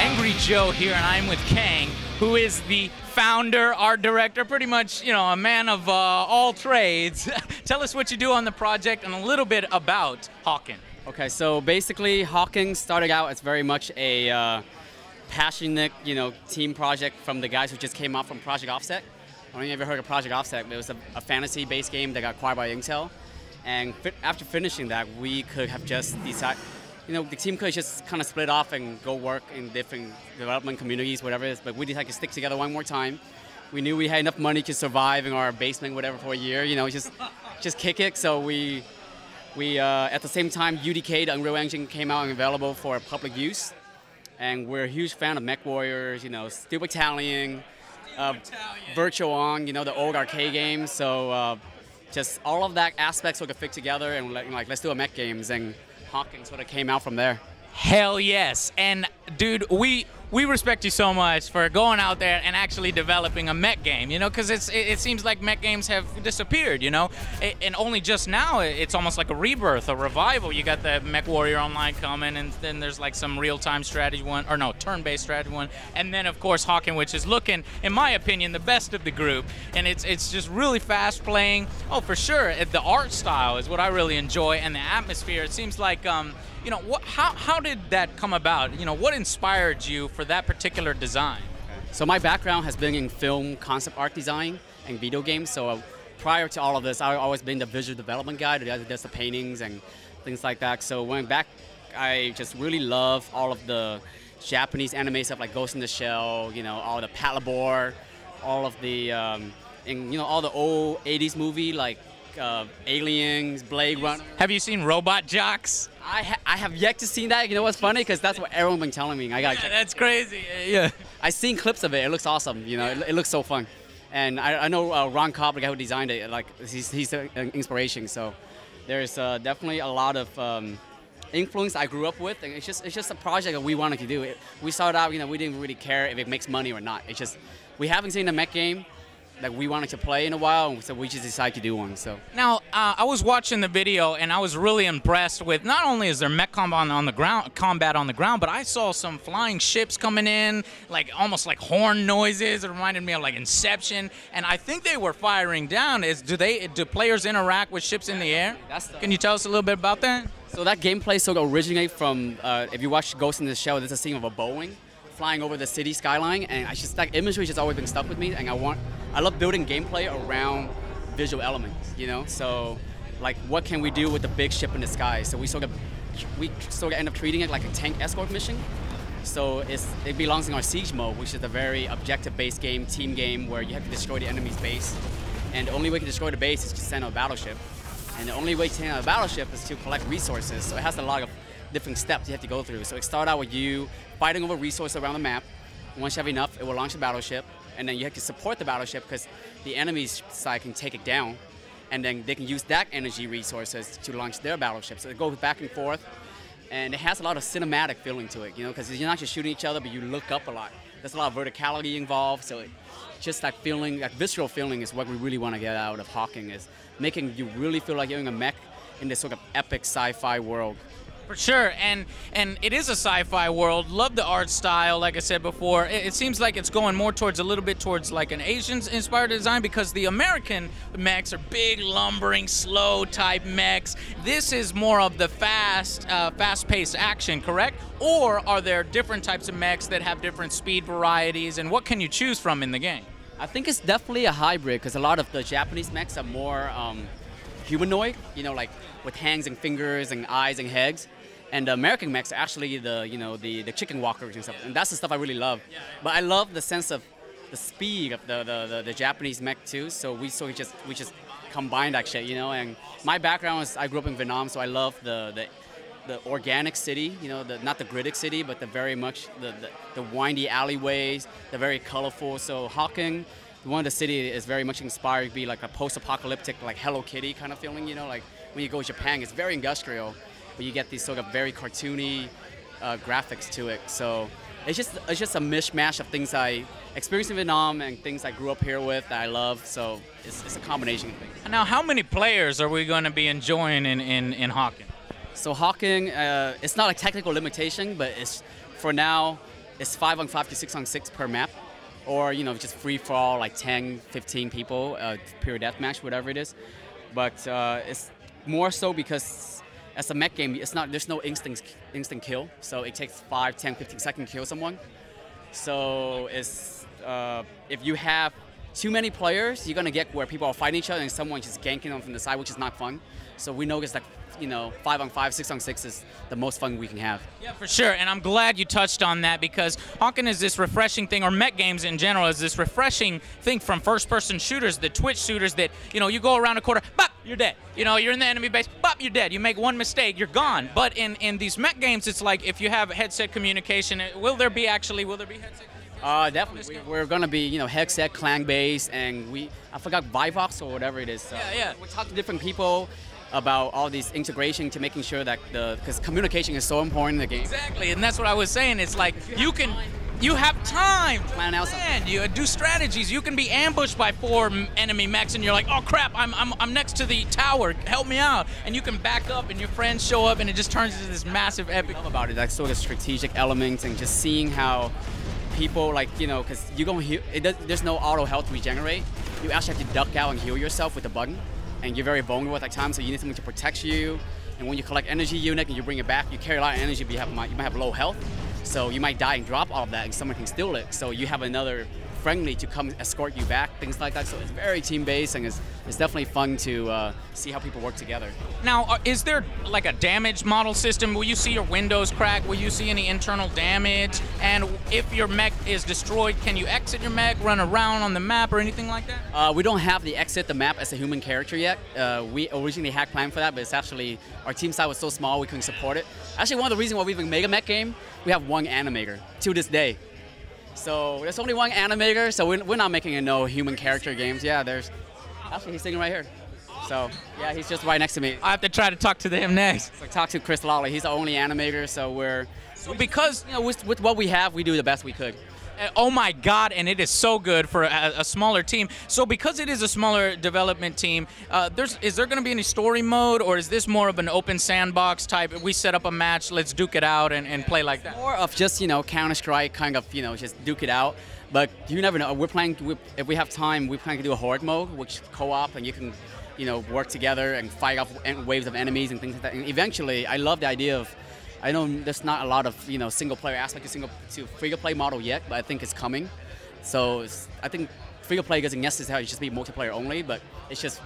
Angry Joe here, and I'm with Kang, who is the founder, art director, pretty much, you know, a man of all trades. Tell us what you do on the project and a little bit about Hawken. Okay, so basically, Hawken started out as very much a passionate, team project from the guys who just came out from Project Offset. I don't know if you've ever heard of Project Offset. It was a fantasy-based game that got acquired by Intel. And after finishing that, we could have just decided, the team could just kind of split off and go work in different development communities, whatever it is, but we decided to stick together one more time. We knew we had enough money to survive in our basement, whatever, for a year, just kick it. So we at the same time, UDK, the Unreal Engine, came out and available for public use. And we're a huge fan of Mech Warriors, Steel Battalion, Virtual On, the old arcade games. So just all of that aspects sort of fit together and like, let's do a Mech games. And Hawken sort of came out from there. Hell yes. And dude, we respect you so much for going out there and actually developing a Mech game, because it seems like Mech games have disappeared, and only just now it's almost like a rebirth, a revival. You got the Mech Warrior Online coming, and then there's like some real-time strategy one, or no, turn-based strategy one, and then of course Hawken, which is looking, in my opinion, the best of the group, and it's just really fast playing. Oh, for sure, the art style is what I really enjoy, and the atmosphere. It seems like how did that come about? What inspired you for that particular design? So my background has been in film concept art design and video games. So prior to all of this, I've always been the visual development guy that does the paintings and things like that. So when back, I just really love all of the Japanese anime stuff like Ghost in the Shell, all the Palabor, all of the, all the old 80s movie like Aliens, Blade Runner. Have you seen Robot Jocks? I have yet to see that. You know what's funny? Because that's what everyone's been telling me. That's crazy. Yeah. I've seen clips of it. It looks awesome. It looks so fun. And I know Ron Cobb, the guy who designed it, like he's an inspiration. So there's definitely a lot of influence I grew up with, and it's just a project that we wanted to do. We started out, we didn't really care if it makes money or not. It's just we haven't seen a Mech game that we wanted to play in a while, so we just decided to do one. So now, I was watching the video and I was really impressed with not only is there mech combat on the ground, but I saw some flying ships coming in, like almost like horn noises. It reminded me of like Inception, and I think they were firing down. Do players interact with ships in the air? Can you tell us a little bit about that? So that gameplay sort of originates from if you watch Ghost in the Shell, there's a scene of a Boeing flying over the city skyline, and that imagery has just always been stuck with me, and I love building gameplay around visual elements, So, like, what can we do with the big ship in the sky? So we sort of end up treating it like a tank escort mission. So it belongs in our siege mode, which is a very objective-based game, team game, where you have to destroy the enemy's base, and the only way to destroy the base is to send out a battleship, and the only way to send out a battleship is to collect resources. So it has a lot of different steps you have to go through. So it starts out with you fighting over resources around the map. Once you have enough, it will launch a battleship, and then you have to support the battleship because the enemy's side can take it down, and then they can use that energy resources to launch their battleship. So it goes back and forth, and it has a lot of cinematic feeling to it, because you're not just shooting each other, but you look up a lot. There's a lot of verticality involved, so just that feeling, that visceral feeling is what we really want to get out of Hawken, is making you really feel like you're in a mech in this sort of epic sci-fi world. For sure, and it is a sci-fi world. Love the art style, like I said before. It seems like it's going more towards like an Asian-inspired design, because the American mechs are big, lumbering, slow type mechs. This is more of the fast-paced action, correct? Or are there different types of mechs that have different speed varieties, and what can you choose from in the game? I think it's definitely a hybrid, because a lot of the Japanese mechs are more humanoid, like with hands and fingers and eyes and heads. And the American mechs are actually the chicken walkers and stuff, and that's the stuff I really love. But I love the sense of the speed of the Japanese mech too. So we just combine that shit, And my background is I grew up in Vietnam, so I love the organic city, not the gritted city, but the very much the windy alleyways, the very colorful. So Hawken, one of the city is very much inspired to be like a post-apocalyptic, like Hello Kitty kind of feeling, Like when you go to Japan, it's very industrial, but you get these sort of very cartoony graphics to it. So it's just a mishmash of things I experienced in Vietnam and things I grew up here with that I love. So it's a combination of things. Now, how many players are we going to be enjoying in Hawken? So Hawken, it's not a technical limitation, but it's for now it's 5-on-5 to 6-on-6 per map, or just free for all like 10, 15 people, pure deathmatch, whatever it is. But it's more so because as a mech game, there's no instant kill, so it takes 5, 10, 15 seconds to kill someone. So if you have too many players, you're gonna get where people are fighting each other and someone just ganking them from the side, which is not fun. So we noticed that 5-on-5, 6-on-6 is the most fun we can have. Yeah, for sure, and I'm glad you touched on that because Hawken is this refreshing thing, or mech games in general is this refreshing thing from first-person shooters, the Twitch shooters that, you go around a corner, bop, you're dead. You're in the enemy base, bop, you're dead. You make one mistake, you're gone. But in these mech games, it's like if you have headset communication, will there be headset communication? Definitely. We're gonna be, headset, clan-based, and I forgot Vivox or whatever it is. So yeah. We talk to different people about all these integration to making sure that because communication is so important in the game. Exactly, and that's what I was saying. It's like you have time to plan, you do strategies. You can be ambushed by 4 enemy mechs, and you're like, oh crap, I'm next to the tower. Help me out, and you can back up, and your friends show up, and it just turns into this massive epic. I love about it, like sort of strategic elements, and just seeing how people because you're gonna heal. There's no auto health regenerate. You actually have to duck out and heal yourself with the button. And you're very vulnerable at that time, so you need something to protect you. And when you collect energy unit and you bring it back, you carry a lot of energy, but you might have low health. So you might die and drop all of that, and someone can steal it. So you have another friendly to come escort you back, things like that. So it's very team-based, and it's definitely fun to see how people work together. Now, is there like a damage model system? Will you see your windows crack? Will you see any internal damage? And if your mech is destroyed, can you exit your mech, run around on the map, or anything like that? We don't have the exit the map as a human character yet. We originally had planned for that, but it's actually, our team size was so small we couldn't support it. Actually, one of the reasons why we even made a mech game, we have 1 animator to this day. So there's only 1 animator, so we're not making no human character games. Yeah, actually he's sitting right here. So yeah, he's just right next to me. I have to try to talk to him next. So talk to Chris Lawley. He's the only animator, so because with what we have, we do the best we could. Oh my God, and it is so good for a smaller team. So because it is a smaller development team, is there going to be any story mode, or is this more of an open sandbox type? We set up a match, let's duke it out and play like that? More of just, Counter-Strike, kind of, just duke it out. But you never know. We're planning, if we have time, we plan to do a horde mode, which is co-op, and you can, work together and fight off waves of enemies and things like that. And eventually, I love the idea of, I know there's not a lot of single-player aspect to free-to-play model yet, but I think it's coming. So I think free-to-play doesn't necessarily just be multiplayer only, but it's just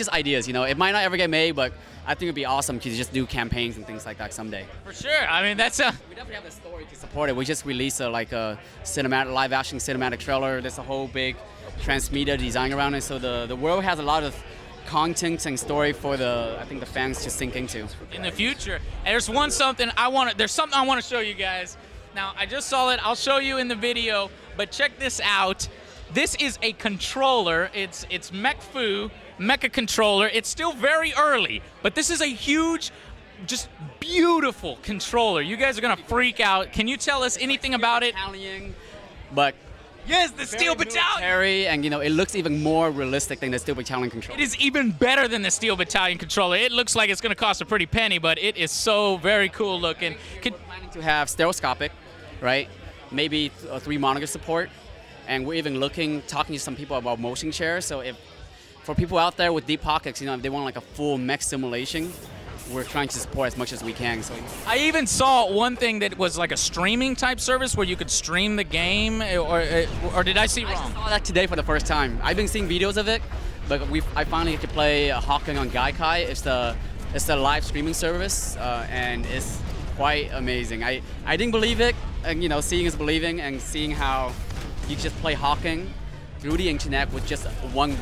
ideas. It might not ever get made, but I think it'd be awesome to just do campaigns and things like that someday. For sure. I mean, that's we definitely have the story to support it. We just released a cinematic, live-action cinematic trailer. There's a whole big transmedia design around it. So the world has a lot of content and story for I think the fans to sink into. In the future. And there's something I want to show you guys. Now, I just saw it. I'll show you in the video, but check this out. This is a controller. It's Mecha controller. It's still very early, but this is a huge, just beautiful controller. You guys are gonna freak out. Can you tell us anything about it? Italian, but yes, the Steel Battalion! And it looks even more realistic than the Steel Battalion controller. It is even better than the Steel Battalion controller. It looks like it's going to cost a pretty penny, but it is so very cool looking. We're planning to have stereoscopic, right? Maybe 3 monitor support. And we're even talking to some people about motion share. So for people out there with deep pockets, if they want like a full mech simulation, we're trying to support as much as we can. So I even saw one thing that was like a streaming type service where you could stream the game, or did I see wrong? I saw that today for the first time. I've been seeing videos of it, but I finally get to play Hawken on Gaikai. It's the live streaming service, and it's quite amazing. I didn't believe it, and seeing is believing, and seeing how you just play Hawken through the internet with just one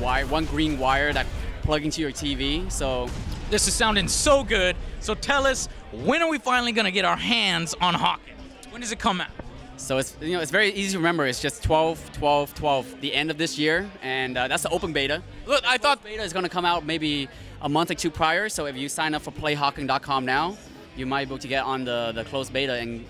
green wire that plug into your TV. So this is sounding so good. So tell us, when are we finally going to get our hands on Hawken? When does it come out? So it's it's very easy to remember. It's just 12/12/12, the end of this year, and that's the open beta. Look, I thought beta is going to come out maybe a month or 2 prior. So if you sign up for playhawken.com now, you might be able to get on the closed beta, and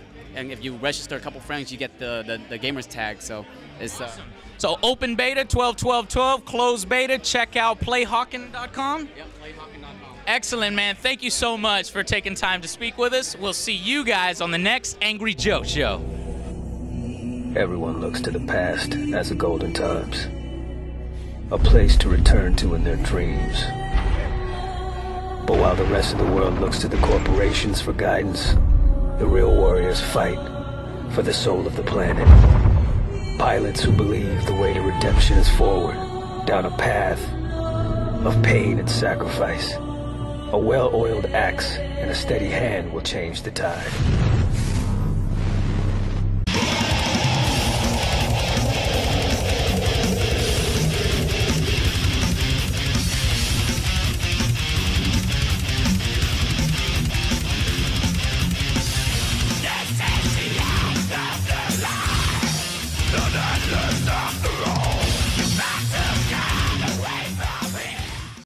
if you register a couple friends, you get the gamers tag. So it's awesome. So open beta 12/12/12, closed beta. Check out playhawken.com. Yep, playhawken.com. Excellent, man. Thank you so much for taking time to speak with us. We'll see you guys on the next Angry Joe Show. Everyone looks to the past as the golden times, a place to return to in their dreams. But while the rest of the world looks to the corporations for guidance, the real warriors fight for the soul of the planet. Pilots who believe the way to redemption is forward, down a path of pain and sacrifice. A well-oiled axe and a steady hand will change the tide. Stop the